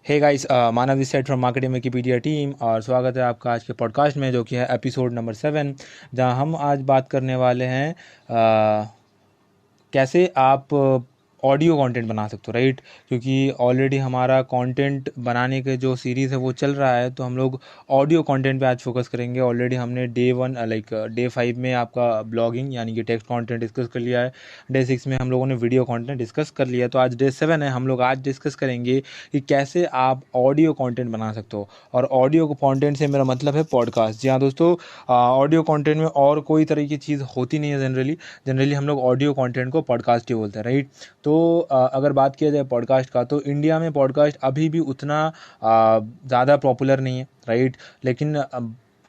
Hey guys, Manav this side from marketing Wikipedia team और स्वागत है आपका आज के पॉडकास्ट में, जो कि है एपिसोड नंबर 7, जहां हम आज बात करने वाले हैं कैसे आप ऑडियो कंटेंट बना सकते हो, राइट। क्योंकि ऑलरेडी हमारा कंटेंट बनाने के जो सीरीज़ है वो चल रहा है, तो हम लोग ऑडियो कंटेंट पे आज फोकस करेंगे। ऑलरेडी हमने डे 5 में आपका ब्लॉगिंग यानी कि टेक्स्ट कंटेंट डिस्कस कर लिया है। डे 6 में हम लोगों ने वीडियो कंटेंट डिस्कस कर लिया है, तो आज डे 7 है। हम लोग आज डिस्कस करेंगे कि कैसे आप ऑडियो कंटेंट बना सकते हो। और ऑडियो कंटेंट से मेरा मतलब है पॉडकास्ट। जी हाँ दोस्तों, ऑडियो कंटेंट में और कोई तरह की चीज़ होती नहीं है। जनरली हम लोग ऑडियो कंटेंट को पॉडकास्ट ही बोलते हैं, राइट। तो अगर बात किया जाए पॉडकास्ट का, तो इंडिया में पॉडकास्ट अभी भी उतना ज़्यादा पॉपुलर नहीं है, राइट। लेकिन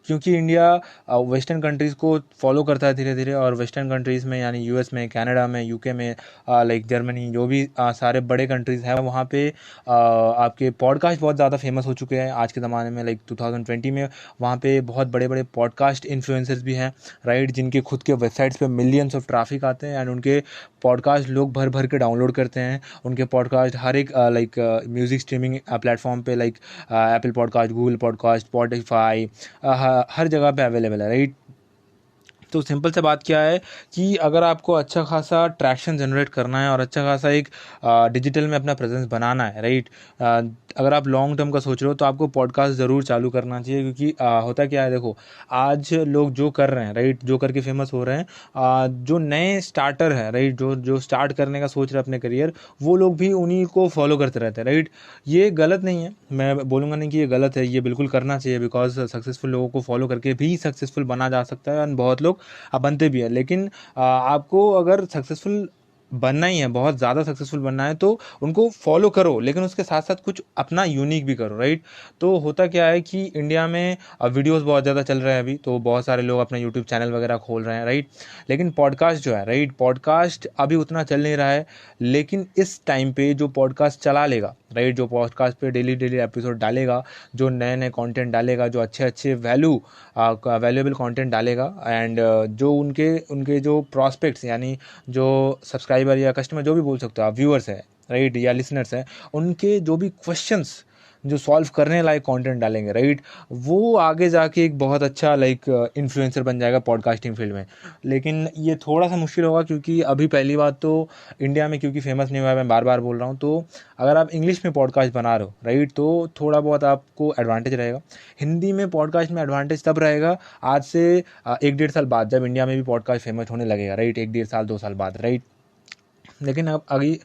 क्योंकि इंडिया वेस्टर्न कंट्रीज़ को फॉलो करता है धीरे धीरे, और वेस्टर्न कंट्रीज़ में यानी यूएस में, कनाडा में, यूके में, जर्मनी, जो भी सारे बड़े कंट्रीज़ हैं वहाँ पे आपके पॉडकास्ट बहुत ज़्यादा फेमस हो चुके हैं आज के ज़माने में। 2020 में वहाँ पे बहुत बड़े बड़े पॉडकास्ट इन्फ्लुएंसर्स भी हैं, राइट, जिनके खुद के वेबसाइट्स पे मिलियंस ऑफ ट्रैफिक आते हैं एंड उनके पॉडकास्ट लोग भर भर के डाउनलोड करते हैं। उनके पॉडकास्ट हर एक म्यूज़िक स्ट्रीमिंग प्लेटफॉर्म पे, Apple podcast, Google podcast, Spotify, हर जगह पे अवेलेबल है, राइट। तो सिंपल से बात क्या है कि अगर आपको अच्छा खासा ट्रैक्शन जनरेट करना है और अच्छा खासा एक डिजिटल में अपना प्रेजेंस बनाना है, राइट। अगर आप लॉन्ग टर्म का सोच रहे हो तो आपको पॉडकास्ट ज़रूर चालू करना चाहिए। क्योंकि होता क्या है, देखो, आज लोग जो कर रहे हैं, राइट, जो करके फेमस हो रहे हैं, जो नए स्टार्टर है, राइट, जो जो स्टार्ट करने का सोच रहे हैं अपने करियर, वो लोग भी उन्हीं को फॉलो करते रहते हैं, राइट। ये गलत नहीं है, मैं बोलूँगा नहीं कि ये गलत है, ये बिल्कुल करना चाहिए। बिकॉज सक्सेसफुल लोगों को फॉलो करके भी सक्सेसफुल बना जा सकता है, और बहुत लोग बनते भी है। लेकिन आपको अगर सक्सेसफुल बनना ही है, बहुत ज़्यादा सक्सेसफुल बनना है, तो उनको फॉलो करो, लेकिन उसके साथ साथ कुछ अपना यूनिक भी करो, राइट। तो होता क्या है कि इंडिया में वीडियोस बहुत ज़्यादा चल रहे हैं अभी, तो बहुत सारे लोग अपना यूट्यूब चैनल वगैरह खोल रहे हैं, राइट। लेकिन पॉडकास्ट जो है, राइट, पॉडकास्ट अभी उतना चल नहीं रहा है। लेकिन इस टाइम पे जो पॉडकास्ट चला लेगा, राइट, जो पॉडकास्ट पे डेली डेली एपिसोड डालेगा, जो नए नए कंटेंट डालेगा, जो अच्छे अच्छे वैल्यूएबल कंटेंट डालेगा, एंड जो उनके उनके जो प्रॉस्पेक्ट्स यानी जो सब्सक्राइबर या कस्टमर, जो भी बोल सकते हो आप, व्यूअर्स है, राइट, या लिसनर्स हैं, उनके जो भी क्वेश्चंस जो सॉल्व करने लायक कंटेंट डालेंगे, राइट, वो आगे जाके एक बहुत अच्छा इन्फ्लुएंसर बन जाएगा पॉडकास्टिंग फील्ड में। लेकिन ये थोड़ा सा मुश्किल होगा, क्योंकि अभी पहली बात तो इंडिया में क्योंकि फेमस नहीं हुआ है, मैं बार बार बोल रहा हूँ। तो अगर आप इंग्लिश में पॉडकास्ट बना रहे हो, राइट, तो थोड़ा बहुत आपको एडवांटेज रहेगा। हिंदी में पॉडकास्ट में एडवांटेज तब रहेगा आज से 1-1.5 साल बाद, जब इंडिया में भी पॉडकास्ट फेमस होने लगेगा, राइट, 1-1.5 साल 2 साल बाद, राइट। लेकिन अब अभी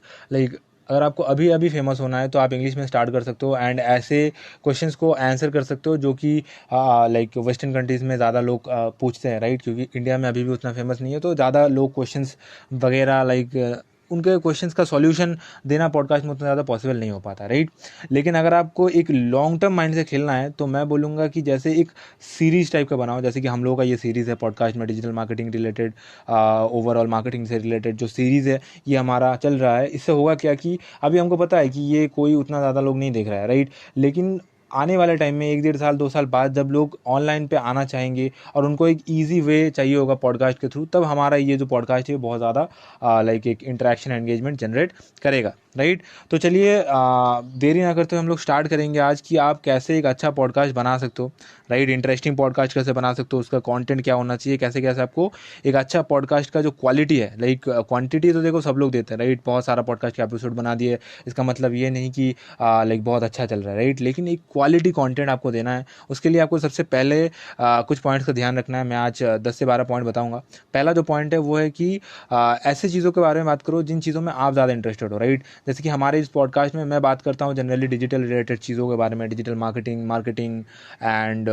अगर आपको अभी अभी फेमस होना है, तो आप इंग्लिश में स्टार्ट कर सकते हो, एंड ऐसे क्वेश्चंस को आंसर कर सकते हो जो कि वेस्टर्न कंट्रीज़ में ज़्यादा लोग पूछते हैं, राइट। क्योंकि इंडिया में अभी भी उतना फेमस नहीं है, तो ज़्यादा लोग क्वेश्चंस वगैरह उनके क्वेश्चंस का सॉल्यूशन देना पॉडकास्ट में उतना ज़्यादा पॉसिबल नहीं हो पाता, राइट। लेकिन अगर आपको एक लॉन्ग टर्म माइंड से खेलना है, तो मैं बोलूँगा कि जैसे एक सीरीज़ टाइप का बनाओ, जैसे कि हम लोगों का ये सीरीज़ है पॉडकास्ट में, digital marketing related, overall marketing से रिलेटेड जो सीरीज़ है, ये हमारा चल रहा है। इससे होगा क्या कि अभी हमको पता है कि ये कोई उतना ज़्यादा लोग नहीं देख रहा है, राइट। लेकिन आने वाले टाइम में 1-1.5 साल 2 साल बाद, जब लोग ऑनलाइन पे आना चाहेंगे और उनको एक ईजी वे चाहिए होगा पॉडकास्ट के थ्रू, तब हमारा ये जो पॉडकास्ट है बहुत ज़्यादा एक इंटरेक्शन एंगेजमेंट जनरेट करेगा, राइट। तो चलिए देरी ना करते हुए हम लोग स्टार्ट करेंगे आज कि आप कैसे एक अच्छा पॉडकास्ट बना सकते हो, राइट। इंटरेस्टिंग पॉडकास्ट कैसे बना सकते हो, उसका कंटेंट क्या होना चाहिए, कैसे कैसे आपको एक अच्छा पॉडकास्ट का जो क्वालिटी है, क्वांटिटी तो देखो सब लोग देते हैं, राइट। बहुत सारा पॉडकास्ट के एपिसोड बना दिए, इसका मतलब ये नहीं कि बहुत अच्छा चल रहा है, राइट। लेकिन एक क्वालिटी कंटेंट आपको देना है। उसके लिए आपको सबसे पहले कुछ पॉइंट्स का ध्यान रखना है। मैं आज 10 से 12 पॉइंट बताऊंगा। पहला जो पॉइंट है वो है कि ऐसे चीज़ों के बारे में बात करो जिन चीज़ों में आप ज़्यादा इंटरेस्टेड हो, राइट। जैसे कि हमारे इस पॉडकास्ट में मैं बात करता हूँ जनरली डिजिटल रिलेटेड चीज़ों के बारे में, digital marketing and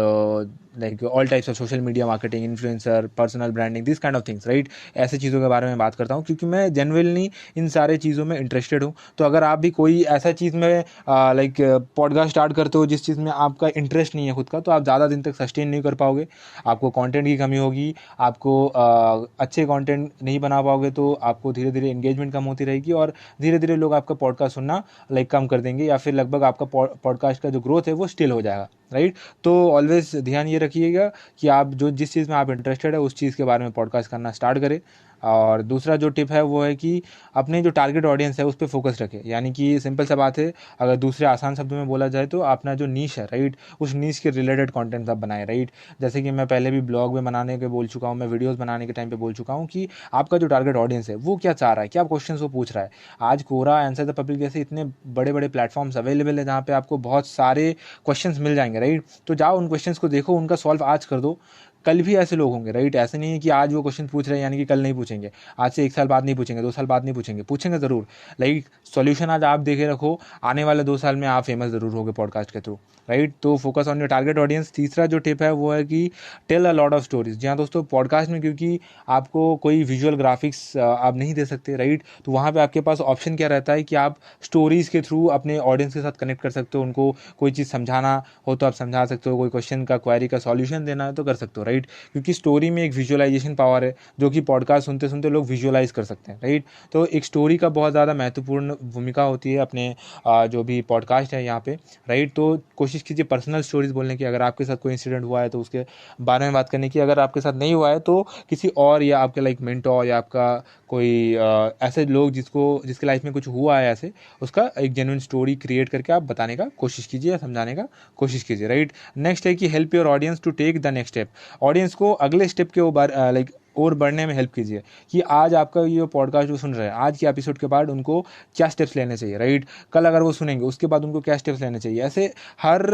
all types of social media marketing, influencer, personal branding, this kind of things, right. ऐसे चीज़ों के बारे में बात करता हूँ क्योंकि मैं जेनुइनली इन सारे चीज़ों में इंटरेस्टेड हूँ। तो अगर आप भी कोई ऐसा चीज़ में पॉडकास्ट स्टार्ट करते हो जिस चीज़ में आपका इंटरेस्ट नहीं है खुद का, तो आप ज़्यादा दिन तक सस्टेन नहीं कर पाओगे। आपको कंटेंट की कमी होगी, आपको अच्छे कंटेंट नहीं बना पाओगे, तो आपको धीरे धीरे एंगेजमेंट कम होती रहेगी, और धीरे धीरे लोग आपका पॉडकास्ट सुनना कम कर देंगे, या फिर लगभग आपका पॉडकास्ट का जो ग्रोथ है वो स्टिल हो जाएगा, राइट। तो ऑलवेज ध्यान ये रखिएगा कि आप जो जिस चीज़ में आप इंटरेस्टेड है उस चीज़ के बारे में पॉडकास्ट करना स्टार्ट करें। और दूसरा जो टिप है वो है कि अपने जो टारगेट ऑडियंस है उस पर फोकस रखें, यानी कि सिंपल सा बात है, अगर दूसरे आसान शब्दों में बोला जाए तो अपना जो नीश है राइट, उस नीश के रिलेटेड कंटेंट आप बनाए राइट। जैसे कि मैं पहले भी ब्लॉग में बनाने के बोल चुका हूँ, मैं वीडियोस बनाने के टाइम पे बोल चुका हूँ कि आपका जो टारगेट ऑडियंस है वो क्या चाह रहा है, क्या क्वेश्चन वो पूछ रहा है। आज कोरा, आंसर द पब्लिक जैसे इतने बड़े बड़े प्लेटफॉर्म्स अवेलेबल है जहाँ पे आपको बहुत सारे क्वेश्चंस मिल जाएंगे राइट। तो जाओ उन क्वेश्चंस को देखो, उनका सॉल्व आज कर दो। कल भी ऐसे लोग होंगे राइट, ऐसे नहीं है कि आज वो क्वेश्चन पूछ रहे हैं यानी कि कल नहीं पूछेंगे, आज से 1 साल बाद नहीं पूछेंगे, 2 साल बाद नहीं पूछेंगे, पूछेंगे ज़रूर। लाइक सॉल्यूशन आज आप देखे रखो, आने वाले 2 साल में आप फेमस ज़रूर होगे पॉडकास्ट के थ्रू राइट। तो focus on your target audience. तीसरा जो टिप है वो है कि tell a lot of stories. जी हाँ दोस्तों, पॉडकास्ट में क्योंकि आपको कोई विजुअल ग्राफिक्स आप नहीं दे सकते राइट, तो वहाँ पे आपके पास ऑप्शन क्या रहता है कि आप स्टोरीज़ के थ्रू अपने ऑडियंस के साथ कनेक्ट कर सकते हो। उनको कोई चीज़ समझाना हो तो आप समझा सकते हो, कोई क्वेश्चन का, क्वेरी का सॉल्यूशन देना है तो कर सकते हो राइट। क्योंकि स्टोरी में एक विजुअलाइजेशन पावर है जो कि पॉडकास्ट सुनते सुनते लोग विजुअलाइज कर सकते हैं राइट। तो एक स्टोरी का बहुत ज़्यादा महत्वपूर्ण भूमिका होती है अपने जो भी पॉडकास्ट है यहाँ पे राइट। तो कोशिश कीजिए पर्सनल स्टोरीज बोलने की, अगर आपके साथ कोई इंसिडेंट हुआ है तो उसके बारे में बात करने की, अगर आपके साथ नहीं हुआ है तो किसी और, या आपके लाइक मेंटोर या आपका कोई ऐसे लोग जिसके लाइफ में कुछ हुआ है ऐसे, उसका एक जेन्युइन स्टोरी क्रिएट करके आप बताने का कोशिश कीजिए या समझाने का कोशिश कीजिए राइट। नेक्स्ट है कि help your audience to take the next step. Audience को अगले स्टेप के ऊपर लाइक और बढ़ने में हेल्प कीजिए कि आज आपका ये पॉडकास्ट जो सुन रहे हैं, आज के एपिसोड के बाद उनको क्या स्टेप्स लेने चाहिए राइट। कल अगर वो सुनेंगे उसके बाद उनको क्या स्टेप्स लेने चाहिए। ऐसे हर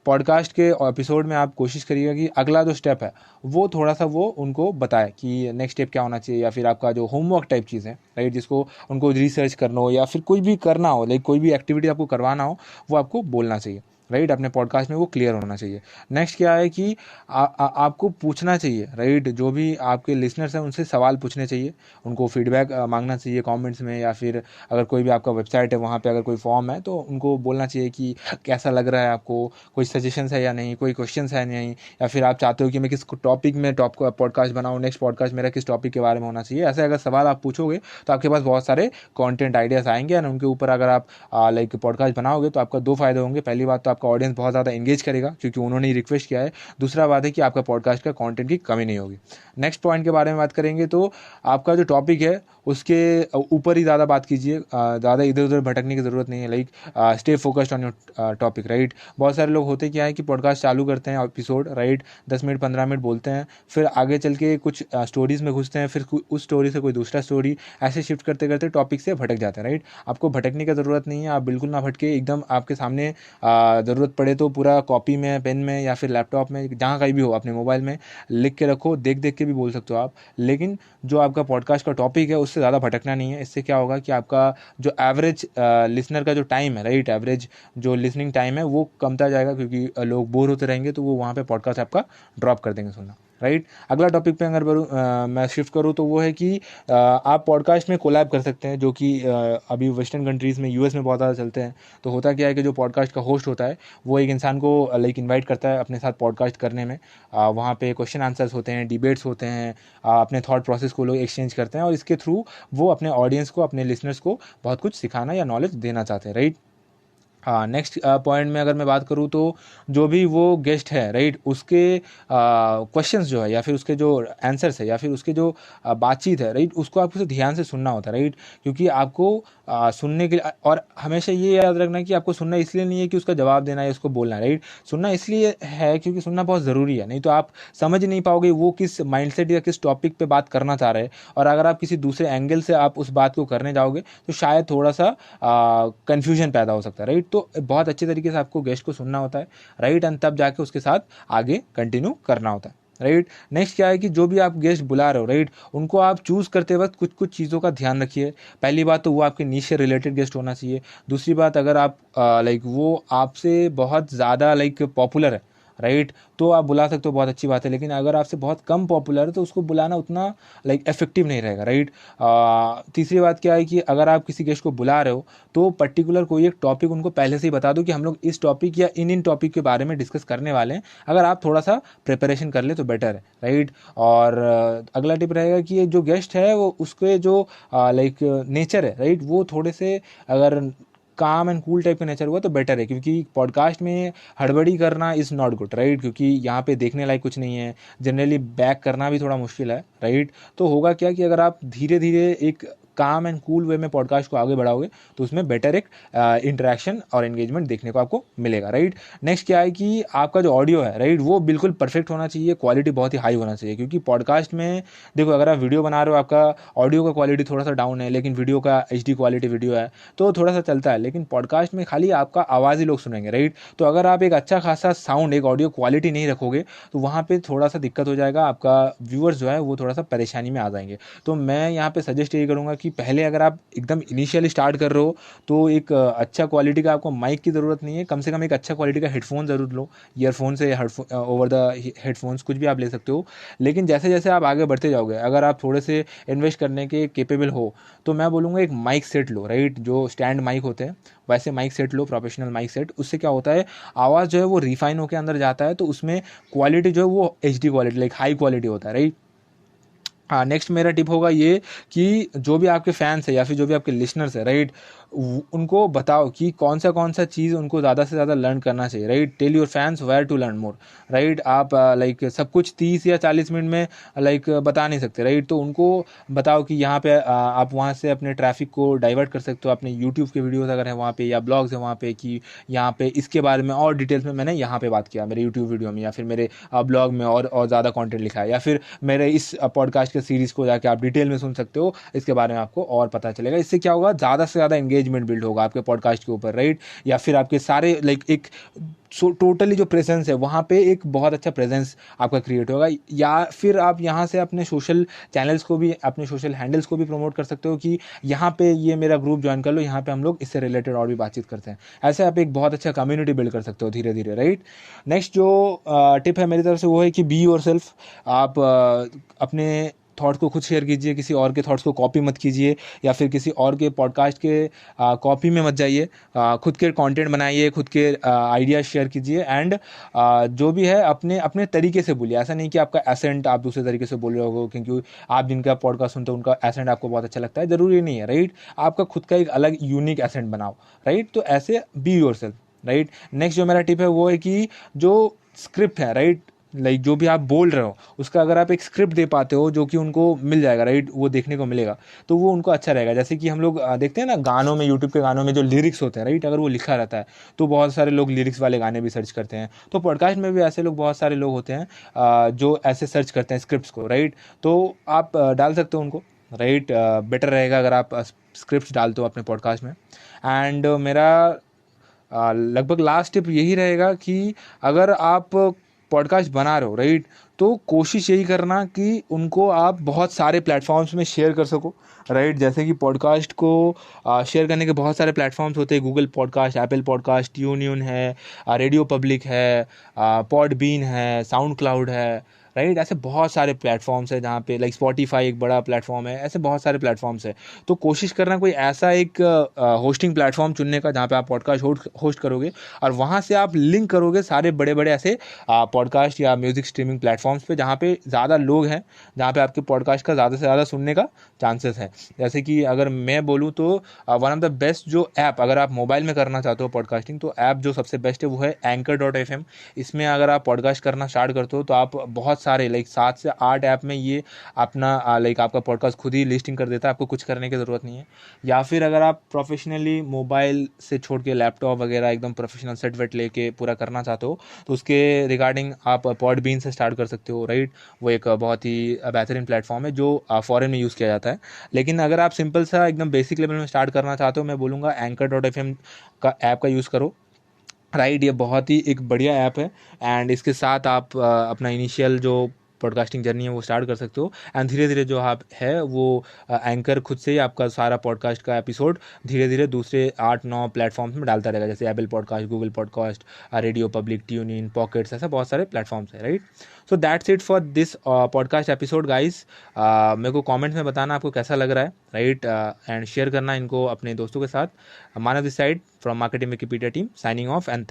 पॉडकास्ट के एपिसोड में आप कोशिश करिएगा कि अगला जो स्टेप है वो थोड़ा सा वो उनको बताए कि नेक्स्ट स्टेप क्या होना चाहिए, या फिर आपका जो होमवर्क टाइप चीज़ है राइट, जिसको उनको रिसर्च करना हो या फिर कोई भी करना हो, लाइक कोई भी एक्टिविटी आपको करवाना हो, वो आपको बोलना चाहिए राइट। अपने पॉडकास्ट में वो क्लियर होना चाहिए। नेक्स्ट क्या है कि आपको पूछना चाहिए राइट, जो भी आपके लिसनर्स हैं उनसे सवाल पूछने चाहिए, उनको फीडबैक मांगना चाहिए कमेंट्स में, या फिर अगर कोई भी आपका वेबसाइट है वहाँ पे अगर कोई फॉर्म है तो उनको बोलना चाहिए कि कैसा लग रहा है आपको, कोई सजेशंस है या नहीं, कोई क्वेश्चंस है नहीं, या फिर आप चाहते हो कि मैं किस टॉपिक में पॉडकास्ट बनाऊँ, नेक्स्ट पॉडकास्ट मेरा किस टॉपिक के बारे में होना चाहिए। ऐसे अगर सवाल आप पूछोगे तो आपके पास बहुत सारे कंटेंट आइडियाज़ आएंगे, और उनके ऊपर अगर आप लाइक पॉडकास्ट बनाओगे तो आपका 2 फायदे होंगे। पहली बात तो आपका ऑडियंस बहुत ज़्यादा एंगेज करेगा क्योंकि उन्होंने ही रिक्वेस्ट किया है। दूसरा बात है कि आपका पॉडकास्ट का कंटेंट की कमी नहीं होगी। नेक्स्ट पॉइंट के बारे में बात करेंगे तो आपका जो टॉपिक है उसके ऊपर ही ज़्यादा बात कीजिए, ज़्यादा इधर उधर भटकने की ज़रूरत नहीं है। Like stay focused on your topic right. बहुत सारे लोग होते क्या है कि पॉडकास्ट चालू करते हैं एपिसोड राइट, 10 मिनट 15 मिनट बोलते हैं, फिर आगे चल के कुछ स्टोरीज़ में घुसते हैं, फिर उस स्टोरी से कोई दूसरा स्टोरी, ऐसे शिफ्ट करते करते टॉपिक से भटक जाते हैं राइट। आपको भटकने की ज़रूरत नहीं है, आप बिल्कुल ना भटके, एकदम आपके सामने ज़रूरत पड़े तो पूरा कॉपी में, पेन में, या फिर लैपटॉप में, जहाँ कहीं भी हो अपने मोबाइल में लिख के रखो, देख देख के भी बोल सकते हो आप। लेकिन जो आपका पॉडकास्ट का टॉपिक है उससे ज़्यादा भटकना नहीं है। इससे क्या होगा कि आपका जो एवरेज लिसनर का जो टाइम है राइट, एवरेज जो लिसनिंग टाइम है वो कमता जाएगा, क्योंकि लोग बोर होते रहेंगे तो वो वहाँ पे पॉडकास्ट आपका ड्रॉप कर देंगे सुनना राइट। अगला टॉपिक पे अगर मैं शिफ्ट करूँ तो वो है कि आप पॉडकास्ट में कोलैब कर सकते हैं, जो कि अभी वेस्टर्न कंट्रीज़ में, यूएस में बहुत ज़्यादा चलते हैं। तो होता क्या है कि जो पॉडकास्ट का होस्ट होता है वो एक इंसान को लाइक इनवाइट करता है अपने साथ पॉडकास्ट करने में। वहाँ पे क्वेश्चन आंसर्स होते हैं, डिबेट्स होते हैं, अपने थॉट प्रोसेस को लोग एक्सचेंज करते हैं, और इसके थ्रू वो अपने ऑडियंस को, अपने लिसनर्स को बहुत कुछ सिखाना या नॉलेज देना चाहते हैं राइट। हाँ, नेक्स्ट पॉइंट में अगर मैं बात करूँ तो जो भी वो गेस्ट है राइट, उसके क्वेश्चंस जो है, या फिर उसके जो आंसर्स है, या फिर उसके जो बातचीत है राइट, उसको आपको ध्यान से सुनना होता है राइट। क्योंकि आपको सुनने के लिए, और हमेशा ये याद रखना कि आपको सुनना इसलिए नहीं है कि उसका जवाब देना है, उसको बोलना है राइट। सुनना इसलिए है क्योंकि सुनना बहुत ज़रूरी है, नहीं तो आप समझ नहीं पाओगे वो किस माइंडसेट या किस टॉपिक पे बात करना चाह रहे हैं। और अगर आप किसी दूसरे एंगल से आप उस बात को करने जाओगे तो शायद थोड़ा सा कन्फ्यूजन पैदा हो सकता है राइट। तो बहुत अच्छे तरीके से आपको गेस्ट को सुनना होता है राइट, एंड तब जाके उसके साथ आगे कंटिन्यू करना होता है राइट। नेक्स्ट क्या है कि जो भी आप गेस्ट बुला रहे हो राइट, उनको आप चूज़ करते वक्त कुछ कुछ चीज़ों का ध्यान रखिए। पहली बात तो वो आपके नीश से रिलेटेड गेस्ट होना चाहिए। दूसरी बात, अगर आप लाइक वो आपसे बहुत ज़्यादा लाइक पॉपुलर है राइट, तो आप बुला सकते हो, बहुत अच्छी बात है। लेकिन अगर आपसे बहुत कम पॉपुलर है तो उसको बुलाना उतना लाइक इफेक्टिव नहीं रहेगा राइट। तीसरी बात क्या है कि अगर आप किसी गेस्ट को बुला रहे हो तो पर्टिकुलर कोई एक टॉपिक उनको पहले से ही बता दो कि हम लोग इस टॉपिक या इन टॉपिक के बारे में डिस्कस करने वाले हैं। अगर आप थोड़ा सा प्रिपरेशन कर ले तो बेटर है राइट। और अगला टिप रहेगा कि ये जो गेस्ट है वो उसके जो लाइक नेचर है राइट, वो थोड़े से अगर काम एंड कूल टाइप का नेचर हुआ तो बेटर है, क्योंकि पॉडकास्ट में हड़बड़ी करना इज़ नॉट गुड, राइट, क्योंकि यहाँ पे देखने लायक कुछ नहीं है, जनरली बैक करना भी थोड़ा मुश्किल है, राइट। तो होगा क्या कि अगर आप धीरे धीरे एक काम एंड कूल वे में पॉडकास्ट को आगे बढ़ाओगे तो उसमें बेटर एक इंटरेक्शन और एंगेजमेंट देखने को आपको मिलेगा, राइट। नेक्स्ट क्या है कि आपका जो ऑडियो है, राइट, वो बिल्कुल परफेक्ट होना चाहिए, क्वालिटी बहुत ही हाई होना चाहिए, क्योंकि पॉडकास्ट में देखो अगर आप वीडियो बना रहे हो, आपका ऑडियो का क्वालिटी थोड़ा सा डाउन है लेकिन वीडियो का HD क्वालिटी वीडियो है तो थोड़ा सा चलता है, लेकिन पॉडकास्ट में खाली आपका आवाज़ ही लोग सुनेंगे, राइट। तो अगर आप एक अच्छा खासा साउंड, एक ऑडियो क्वालिटी नहीं रखोगे तो वहाँ पे थोड़ा सा दिक्कत हो जाएगा, आपका व्यूअर्स जो है वो थोड़ा सा परेशानी में आ जाएंगे। तो मैं यहाँ पे सजेस्ट यही करूँगा कि पहले अगर आप एकदम इनिशियली स्टार्ट कर रहे हो तो एक अच्छा क्वालिटी का आपको माइक की ज़रूरत नहीं है, कम से कम एक अच्छा क्वालिटी का हेडफोन ज़रूर लो, ईयरफोन से ओवर द हेडफोन्स कुछ भी आप ले सकते हो। लेकिन जैसे जैसे आप आगे बढ़ते जाओगे, अगर आप थोड़े से इन्वेस्ट करने के केपेबल हो तो मैं बोलूँगा एक माइक सेट लो, राइट, जो स्टैंड माइक होते हैं वैसे माइक सेट लो, प्रोफेशनल माइक सेट। उससे क्या होता है, आवाज़ जो है वो रिफाइन होकर अंदर जाता है तो उसमें क्वालिटी जो है वो HD quality, like high quality होता है, राइट। हाँ, नेक्स्ट मेरा टिप होगा ये कि जो भी आपके फैंस है या फिर जो भी आपके लिसनर्स है, राइट, उनको बताओ कि कौन सा चीज़ उनको ज़्यादा से ज़्यादा लर्न करना चाहिए, right. Tell your fans where to learn more, right. आप लाइक सब कुछ 30 या 40 मिनट में लाइक बता नहीं सकते, राइट। तो उनको बताओ कि यहाँ पे आप वहाँ से अपने ट्रैफिक को डाइवर्ट कर सकते हो, अपने यूट्यूब के वीडियोज़ अगर है वहाँ पे या ब्लॉग्स है वहाँ पे, कि यहाँ पे इसके बारे में और डिटेल्स में मैंने यहाँ पे बात किया मेरे यूट्यूब वीडियो में, या फिर मेरे ब्लॉग में और ज़्यादा कंटेंट लिखा है, या फिर मेरे इस पॉडकास्ट के सीरीज़ को जाके आप डिटेल में सुन सकते हो, इसके बारे में आपको और पता चलेगा। इससे क्या होगा, ज़्यादा से ज़्यादा एंगेजमेंट बिल्ड होगा आपके पॉडकास्ट के ऊपर, राइट। या फिर आपके सारे लाइक एक टोटली जो प्रेजेंस है वहाँ पे एक बहुत अच्छा प्रेजेंस आपका क्रिएट होगा। या फिर आप यहाँ से अपने सोशल चैनल्स को भी, अपने सोशल हैंडल्स को भी प्रमोट कर सकते हो कि यहाँ पे ये मेरा ग्रुप ज्वाइन कर लो, यहाँ पे हम लोग इससे रिलेटेड और भी बातचीत करते हैं। ऐसे आप एक बहुत अच्छा कम्युनिटी बिल्ड कर सकते हो धीरे धीरे, राइट। नेक्स्ट जो टिप है मेरी तरफ से वो है कि बी योरसेल्फ। आप अपने थॉट्स को खुद शेयर कीजिए, किसी और के थॉट्स को कॉपी मत कीजिए, या फिर किसी और के पॉडकास्ट के कॉपी में मत जाइए। खुद के कंटेंट बनाइए, खुद के आइडियाज शेयर कीजिए, एंड जो भी है अपने अपने तरीके से बोलिए। ऐसा नहीं कि आपका एसेंट आप दूसरे तरीके से बोल रहे हो, क्योंकि आप जिनका पॉडकास्ट सुनते हो उनका एसेंट आपको बहुत अच्छा लगता है, ज़रूरी नहीं है, राइट। आपका खुद का एक अलग यूनिक एसेंट बनाओ, राइट। तो ऐसे बी योरसेल्फ, राइट। नेक्स्ट जो मेरा टिप है वो है कि जो स्क्रिप्ट है, राइट, लाइक जो भी आप बोल रहे हो उसका अगर आप एक स्क्रिप्ट दे पाते हो जो कि उनको मिल जाएगा, राइट, वो देखने को मिलेगा तो वो उनको अच्छा रहेगा। जैसे कि हम लोग देखते हैं ना गानों में, यूट्यूब के गानों में जो लिरिक्स होते हैं, राइट, अगर वो लिखा रहता है तो बहुत सारे लोग लिरिक्स वाले गाने भी सर्च करते हैं। तो पॉडकास्ट में भी ऐसे लोग बहुत सारे लोग होते हैं जो ऐसे सर्च करते हैं स्क्रिप्ट्स को, राइट। तो आप डाल सकते हो उनको, राइट। बेटर रहेगा अगर आप स्क्रिप्ट डालते हो अपने पॉडकास्ट में। एंड मेरा लगभग लास्ट टिप यही रहेगा कि अगर आप पॉडकास्ट बना रहे हो, राइट, तो कोशिश यही करना कि उनको आप बहुत सारे प्लेटफॉर्म्स में शेयर कर सको, राइट। जैसे कि पॉडकास्ट को शेयर करने के बहुत सारे प्लेटफॉर्म्स होते हैं, Google podcast, Apple podcast, tune है, रेडियो पब्लिक है, पॉडबीन है, साउंड क्लाउड है, राइट। ऐसे बहुत सारे प्लेटफॉर्म्स है जहाँ पे, लाइक स्पॉटिफाई एक बड़ा प्लेटफॉर्म है, ऐसे बहुत सारे प्लेटफॉर्म्स है। तो कोशिश करना कोई ऐसा एक होस्टिंग प्लेटफॉर्म चुनने का जहाँ पे आप पॉडकास्ट होस्ट करोगे और वहाँ से आप लिंक करोगे सारे बड़े बड़े ऐसे पॉडकास्ट या म्यूजिक स्ट्रीमिंग प्लेटफॉर्म्स पे जहाँ पे ज़्यादा लोग हैं, जहाँ पे आपके पॉडकास्ट का ज़्यादा से ज़्यादा सुनने का चांसेस है। जैसे कि अगर मैं बोलूँ तो वन ऑफ द बेस्ट जो ऐप, अगर आप मोबाइल में करना चाहते हो पॉडकास्टिंग, तो ऐप जो सबसे बेस्ट है वो है Anchor.fm। इसमें अगर आप पॉडकास्ट करना स्टार्ट करते हो तो आप बहुत सारे लाइक 7 से 8 ऐप में ये अपना लाइक आपका पॉडकास्ट खुद ही लिस्टिंग कर देता है, आपको कुछ करने की ज़रूरत नहीं है। या फिर अगर आप प्रोफेशनली मोबाइल से छोड़ के लैपटॉप वगैरह एकदम प्रोफेशनल सेट वेट लेके पूरा करना चाहते हो तो उसके रिगार्डिंग आप पॉडबीन से स्टार्ट कर सकते हो, राइट। वो एक बहुत ही बेहतरीन प्लेटफॉर्म है जो फॉरेन में यूज़ किया जाता है। लेकिन अगर आप सिंपल सा एकदम बेसिक लेवल में स्टार्ट करना चाहते हो, मैं बोलूँगा Anchor.fm का ऐप का यूज़ करो, राइट। ये बहुत ही एक बढ़िया ऐप है एंड इसके साथ आप अपना इनिशियल जो पॉडकास्टिंग जर्नी है वो स्टार्ट कर सकते हो। एंड धीरे धीरे जो आप है वो एंकर खुद से ही आपका सारा पॉडकास्ट का एपिसोड धीरे धीरे दूसरे 8-9 प्लेटफॉर्म्स में डालता रहेगा, जैसे Apple podcast, Google podcast, radio public, tune in, pockets, ऐसा बहुत सारे प्लेटफॉर्म्स है, right. So that's it for this podcast episode guys. मेरे को कॉमेंट्स में बताना आपको कैसा लग रहा है, राइट, एंड शेयर करना इनको अपने दोस्तों के साथ। Manav this side from marketing Wikipedia team, signing off and